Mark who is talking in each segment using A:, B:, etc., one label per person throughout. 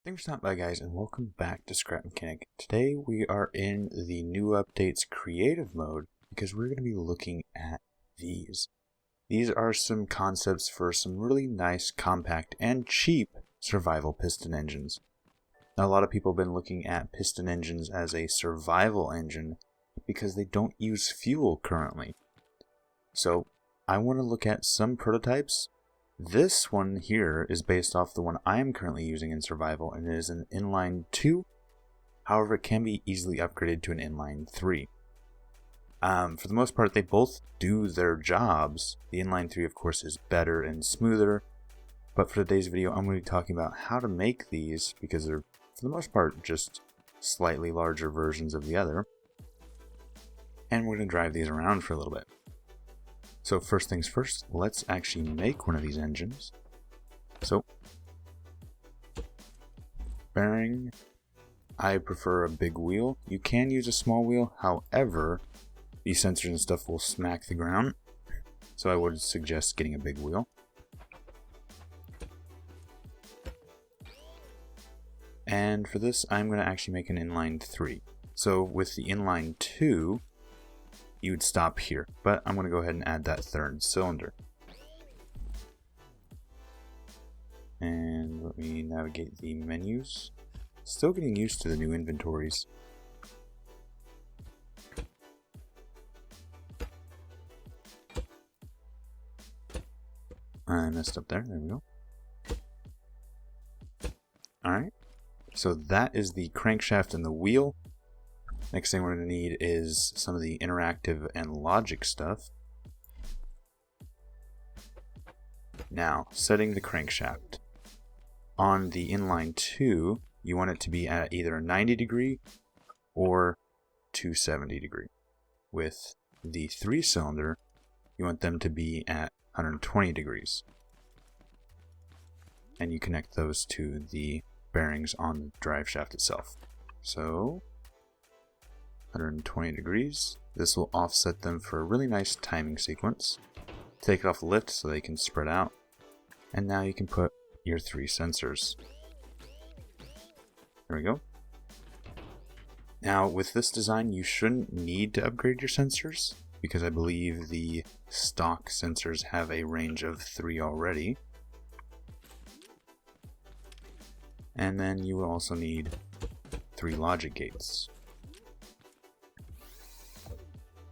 A: Thanks for stopping by, guys, and welcome back to Scrap Mechanic. Today we are in the new updates creative mode because we're going to be looking at these. These are some concepts for some really nice, compact, and cheap survival piston engines. Now, a lot of people have been looking at piston engines as a survival engine because they don't use fuel currently. So I want to look at some prototypes. This one here is based off the one I am currently using in survival, and it is an inline 2. However, it can be easily upgraded to an inline 3. For the most part, they both do their jobs. The inline 3, of course, is better and smoother. But for today's video, I'm going to be talking about how to make these because they're, for the most part, just slightly larger versions of the other. And we're going to drive these around for a little bit. So first things first, let's actually make one of these engines. So, bearing, I prefer a big wheel. You can use a small wheel, however, these sensors and stuff will smack the ground. So I would suggest getting a big wheel. And for this, I'm going to actually make an inline 3. So with the inline 2, you would stop here, but I'm going to go ahead and add that third cylinder. And let me navigate the menus. Still getting used to the new inventories. I messed up there. There we go. Alright, so that is the crankshaft and the wheel. Next thing we're going to need is some of the interactive and logic stuff. Now, setting the crankshaft. On the inline 2, you want it to be at either a 90 degree or 270 degree. With the 3-cylinder, you want them to be at 120 degrees. And you connect those to the bearings on the drive shaft itself. So 120 degrees. This will offset them for a really nice timing sequence. Take it off the lift so they can spread out. And now you can put your 3 sensors. There we go. Now with this design, you shouldn't need to upgrade your sensors because I believe the stock sensors have a range of 3 already. And then you will also need 3 logic gates.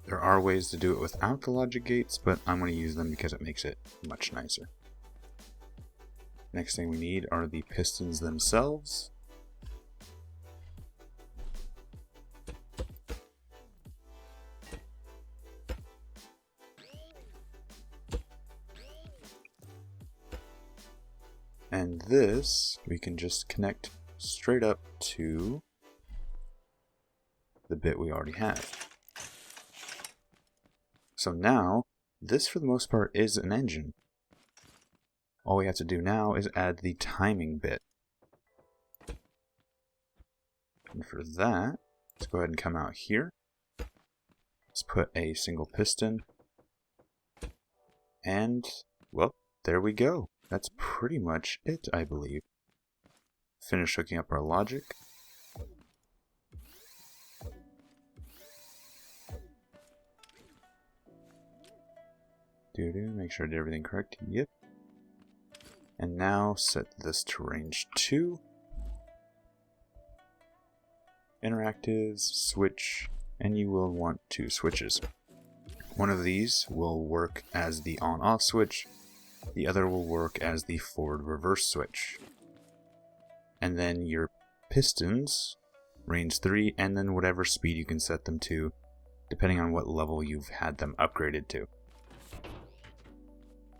A: There are ways to do it without the logic gates, but I'm going to use them because it makes it much nicer. Next thing we need are the pistons themselves. And this we can just connect straight up to the bit we already have. So now, this for the most part is an engine. All we have to do now is add the timing bit. And for that, let's go ahead and come out here. Let's put a single piston. And, well, there we go. That's pretty much it, I believe. Finish hooking up our logic. Make sure I did everything correct. Yep. And now set this to range 2. Interactives, switch, and you will want 2 switches. One of these will work as the on-off switch. The other will work as the forward-reverse switch. And then your pistons, range 3, and then whatever speed you can set them to, depending on what level you've had them upgraded to.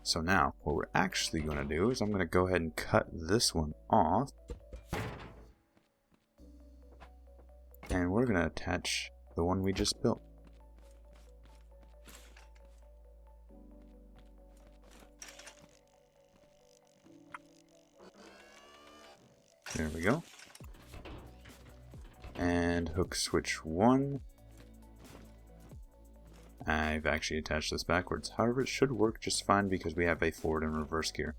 A: So now, what we're actually going to do is I'm going to go ahead and cut this one off. And we're going to attach the one we just built. There we go. And hook switch 1. I've actually attached this backwards. However, it should work just fine because we have a forward and reverse gear.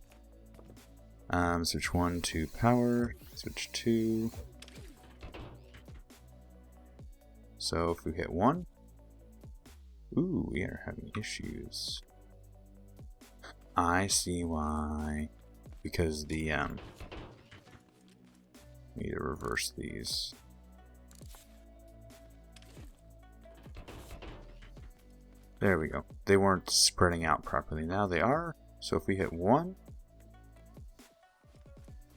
A: Switch 1 to power, switch 2. So if we hit 1, ooh, we are having issues. I see why. Because the, we need to reverse these. There we go. They weren't spreading out properly. Now they are. So if we hit 1,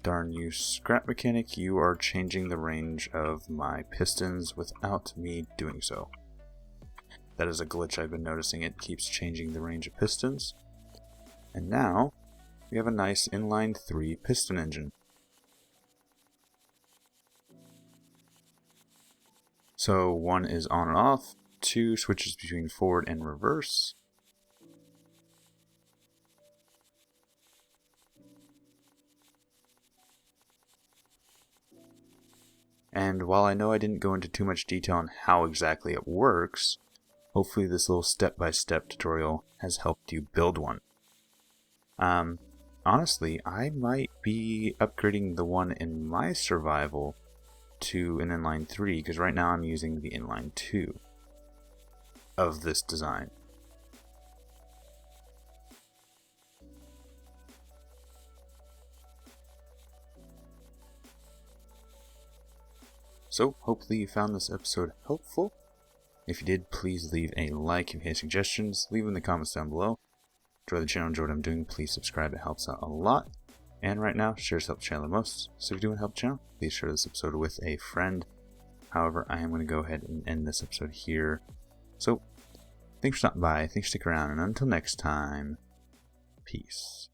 A: darn you, scrap mechanic, you are changing the range of my pistons without me doing so. That is a glitch I've been noticing. It keeps changing the range of pistons. And now we have a nice inline 3 piston engine. So 1 is on and off, 2 switches between forward and reverse. And while I know I didn't go into too much detail on how exactly it works, hopefully this little step-by-step tutorial has helped you build one. Honestly, I might be upgrading the one in my survival to an inline 3, because right now I'm using the inline 2 of this design. So, hopefully you found this episode helpful. If you did, please leave a like. If you have any suggestions, leave them in the comments down below. Enjoy the channel, enjoy what I'm doing, please subscribe, it helps out a lot. And right now, shares help the channel the most, so if you do want to help the channel, please share this episode with a friend. However, I am going to go ahead and end this episode here. So, thanks for stopping by, thanks for sticking around, and until next time, peace.